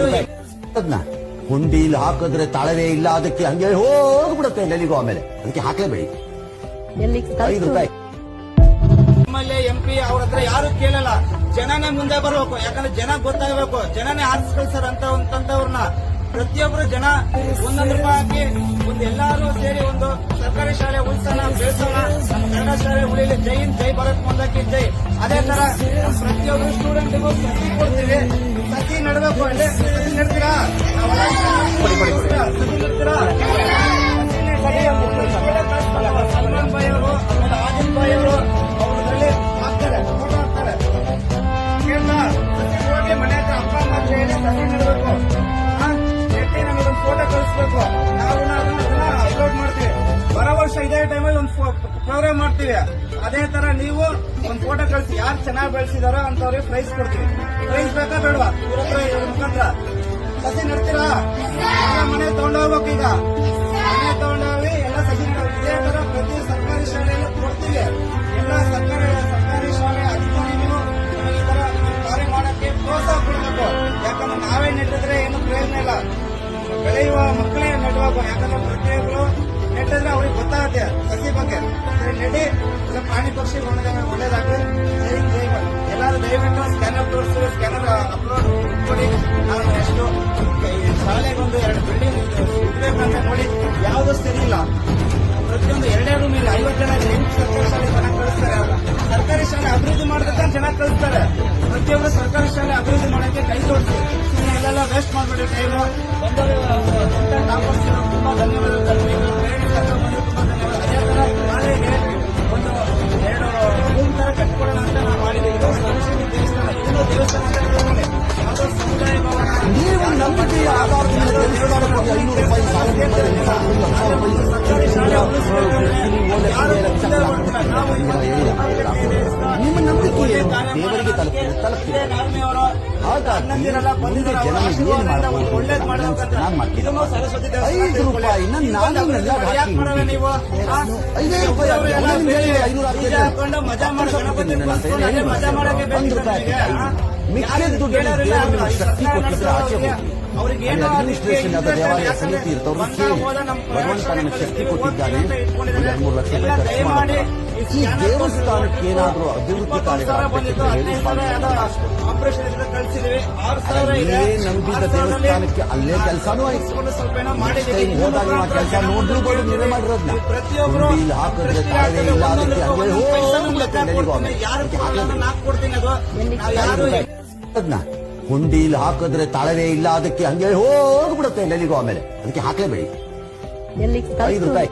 ಯಾರು ಅದನ್ನ ಹುಂಡಿಲಿ ಹಾಕಿದ್ರೆ ತಾಳವೇ ಇಲ್ಲ, ಅದಕ್ಕೆ ಹಂಗೆ ಹೋಗ್ಬಿಡುತ್ತೆ ನೆಲಿಗೂ. ಆಮೇಲೆ ಅದಕ್ಕೆ ಹಾಕ್ಲೇಬೇಡಿ. 5 ರೂಪಾಯಿ MLA MP ಅವ್ರ ಹತ್ರ ಯಾರು ಕೇಳಲ್ಲ. ಜನನೇ ಮುಂದೆ ಬರ್ಬೇಕು, ಯಾಕಂದ್ರೆ ಜನ ಗೊತ್ತಾಗಬೇಕು. ಜನನೇ ಆರಿಸಿ ಕಳ್ಸಾರ ಅಂತವ್ರನ್ನ ಪ್ರತಿಯೊಬ್ಬರು ಜನ 1 ರೂಪಾಯಿ ಹಾಕಿ ಎಲ್ಲಾರು ಸೇರಿ ಒಂದು ಸರ್ಕಾರಿ ಶಾಲೆ ಉಳಿಸೋಣ, ಬೆಳೆಸೋಣ, ನಮ್ಮ ಕನ್ನಡ ಶಾಲೆ ಉಳಿಲಿ. ಜೈ ಹಿಂದ್, ಜೈ ಭಾರತ್ ಮಾತಾಕಿ ಜೈ. ಅದೇ ತರ ಪ್ರತಿಯೊಬ್ಬರು ಸ್ಟೂಡೆಂಟ್ಗೂ ಸಸಿ ಕೊಡ್ತೀವಿ. ಸಸಿ ನಡಬೇಕು. ಸಸಿ ನಡ್ತೀರಾ? ಸಸಿ ನಡ್ತೀರಾ? ಸಲ್ಮಾನ್ ಭಾಯ್ ಅವರು, ಆದಿಲ್ ಭಾಯ್ ಅವರು ಅವ್ರಲ್ಲಿ ಹಾಕ್ತಾರೆ, ಫೋಟೋ ಹಾಕ್ತಾರೆ. ಕೇಳ್ತಾ ಹೋಗಿ ಮನೆ ಹತ್ರ ಅಪ್ಪ ಅಮ್ಮ ಹತ್ರ ಹೇಳಿ ಸಸಿ ನಡಬೇಕು. ನೆಟ್ಟಿ ನಮಗೊಂದು ಫೋಟೋ ಕಳಿಸ್ಬೇಕು. ನಾವು ಅದನ್ನ ಅಪ್ಲೋಡ್ ಮಾಡ್ತೀವಿ. ಬರೋ ವರ್ಷ ಇದೇ ಟೈಮಲ್ಲಿ ಒಂದು ಪ್ರೋಗ್ರಾಮ್ ಮಾಡ್ತೀವಿ. ಅದೇ ತರ ನೀವು ಒಂದು ಫೋಟೋ ಕಳಿಸಿ. ಯಾರು ಚೆನ್ನಾಗಿ ಬೆಳೆಸಿದಾರೋ ಅಂತವ್ರಿಗೆ ಪ್ರೈಸ್ ಕೊಡ್ತೀವಿ. ಪ್ರೈಸ್ ಬೇಕಾ ಬೇಡವಾ? ಇವ್ರ ಮುಖಾಂತರ ಸಸಿ ನಡ್ತೀರಾ? ಮನೆ ತಗೊಂಡೋಗ್ಬೇಕು. ಈಗ ಮನೆ ತಗೊಂಡೋಗಿ ಎಲ್ಲ ಸಸಿ ನಡಬೇಕು. ಇದೇ ತರ ಪ್ರತಿ ಸರ್ಕಾರಿ ಶಾಲೆಯಲ್ಲಿ ಕೊಡ್ತೀವಿ. ಎಲ್ಲ ಸರ್ಕಾರಿ ಶಾಲೆ ಅಧಿಕಾರಿಗಳು ಈ ತರ ಕಾರ್ಯ ಮಾಡಕ್ಕೆ ಪ್ರೋತ್ಸಾಹ ಕೊಡಬೇಕು. ಯಾಕಂದ್ರೆ ನಾವೇ ನೆಟ್ಟಿದ್ರೆ ಏನು ಪ್ರಯೋಜನ ಇಲ್ಲ. ಬೆಳೆಯುವ ಮಕ್ಕಳೇ ನೆಡುವಾಗ. ಯಾಕಂದ್ರೆ ಪ್ರತಿಯೊಬ್ಬರು ನೆಟ್ಟಿದ್ರೆ ಅವ್ರಿಗೆ ಗೊತ್ತಾಗುತ್ತೆ ಸಸಿ ಬಗ್ಗೆ. ಸರಿ ನೆಡಿ. ಇಲ್ಲ ಪ್ರಾಣಿ ಪಕ್ಷಿ ಒಳ್ಳೇದಾಗ್ಲಿ. ಎಲ್ಲಾರು ದಯವಿಟ್ಟು ಸ್ಕ್ಯಾನರ್ ತೋರಿಸಿ, ಸ್ಕ್ಯಾನರ್ ಅಪ್ಲೋಡ್ ಕೊಡಿ. ನಾನು ಎಷ್ಟು ಶಾಲೆಗೊಂದು 2 ಬಿಲ್ಡಿಂಗ್ ಇರ್ಬೇಕಂತ ನೋಡಿ. ಯಾವ್ದು ಸರಿ ಇಲ್ಲ. ಪ್ರತಿಯೊಂದು 2 ರೂಮ್ ಇಲ್ಲ. 50 ಜನ ಸರ್ಕಾರಿ ಶಾಲೆ ಚೆನ್ನಾಗಿ ಕಳಿಸ್ತಾರೆ. ಸರ್ಕಾರಿ ಶಾಲೆ ಅಭಿವೃದ್ಧಿ ಮಾಡೋದಕ್ಕೆ ಚೆನ್ನಾಗಿ ಕಳಿಸ್ತಾರೆ. ಪ್ರತಿಯೊಬ್ಬರು ಸರ್ಕಾರಿ ಶಾಲೆ ಅಭಿವೃದ್ಧಿ ಮಾಡೋಕ್ಕೆ ಕೈ ಜೋಡಿಸಿ. ಸುಮ್ಮನೆ ಇಲ್ಲೆಲ್ಲ ವೇಸ್ಟ್ ಮಾಡ್ಬಿಡಿ ಟೈಮು. ತುಂಬಾ ಧನ್ಯವಾದಗಳು. ತುಂಬಾ ಧನ್ಯವಾದ. ಅದೇ ತರ ಶಾಲೆಗೆ ಒಂದು 2 ರೂಮ್ ತರ ಕಟ್ಕೊಡೋಣ ಅಂತ ನಾವು ಮಾಡಿದ್ದೀವಿ. ಇದು ಸರಸ್ವತಿ ದೇವಸ್ಥಾನ, ಇದನ್ನು ದೇವಸ್ಥಾನ ಯಾವುದೋ ಸಮುದಾಯ ಭವನ. ನೀವು ನಂಬಿಕೆಯ ಆಧಾರದ ಮೇಲೆ ದೇವಸ್ಥಾನಕ್ಕೆ 500 ರೂಪಾಯಿ ಸಾಲ ಸರ್ಕಾರಿ ಶಾಲೆ ನಿಮ್ಮ ನಂಬಿಕೆ ದೇವರಿಗೆ ತಲುಪ್ತಿದೆ. ಹನ್ನೊಂದಿರಲ್ಲ ಬಂದಿರೋ ಒಳ್ಳೇದು ಮಾಡಬೇಕು. 5 ರೂಪಾಯಿನ ನಾನೆಲ್ಲ ನೀವು 5 ರೂಪಾಯಿ ಹಾಕೊಂಡು ಮಜಾ ಮಾಡೋ ಗಣಪತಿ ಮಜಾ ಮಾಡಕ್ಕೆ ಮಿಕ್ಕಿದ ದುಡ್ಡು ಶಕ್ತಿ ಕೊಟ್ಟಿದ್ರೆ ಆಚೆ ಹೋಗಿ ಅಡ್ಮಿನಿಸ್ಟ್ರೇಷನ್ ಆದ ದೇವಾಲಯ ಸಮಿತಿ ಇರ್ತವ್ರು ಕೇಳಿ ಭಗವಂತ ನಮಗೆ ಶಕ್ತಿ ಕೊಟ್ಟಿದ್ದಾನೆ, 2-3 ಲಕ್ಷ ರೂಪಾಯಿ ಖರ್ಚು ಮಾಡಿ ಈ ದೇವಸ್ಥಾನಕ್ಕೆ ಏನಾದರೂ ಅಭಿವೃದ್ಧಿ ಕಾರ್ಯಗಳಾಗಬೇಕಿದ್ರೆ ಹೇಳಿ ಅಲ್ಲೇ ನಂಬಿದ ದೇವಸ್ಥಾನಕ್ಕೆ ಅಲ್ಲೇ ಕೆಲಸನೂ ಆಯ್ತು. ಹೋದಾಗ ಆ ಕೆಲಸ ನೋಡ್ಬೋದು. ನೀವೇ ಮಾಡಿರೋದ್ನ ಹುಂಡಿಲಿ ಹಾಕಿದ್ರೆ ತಾವೇ ಇಲ್ಲ, ಅದಕ್ಕೆ ಹಂಗೆ ಹೋಗ್ಬಿಡುತ್ತೆ ನೆಲಿಗೂ. ಅದನ್ನ ಹುಂಡಿಲಿ ಹಾಕಿದ್ರೆ ತಾಳವೇ ಇಲ್ಲ, ಅದಕ್ಕೆ ಹಂಗೆ ಹೋಗ್ಬಿಡುತ್ತೆ ನೆಲಿಗೂ. ಆಮೇಲೆ ಅದಕ್ಕೆ ಹಾಕ್ಲೇಬೇಡಿ. 5 ರೂಪಾಯಿ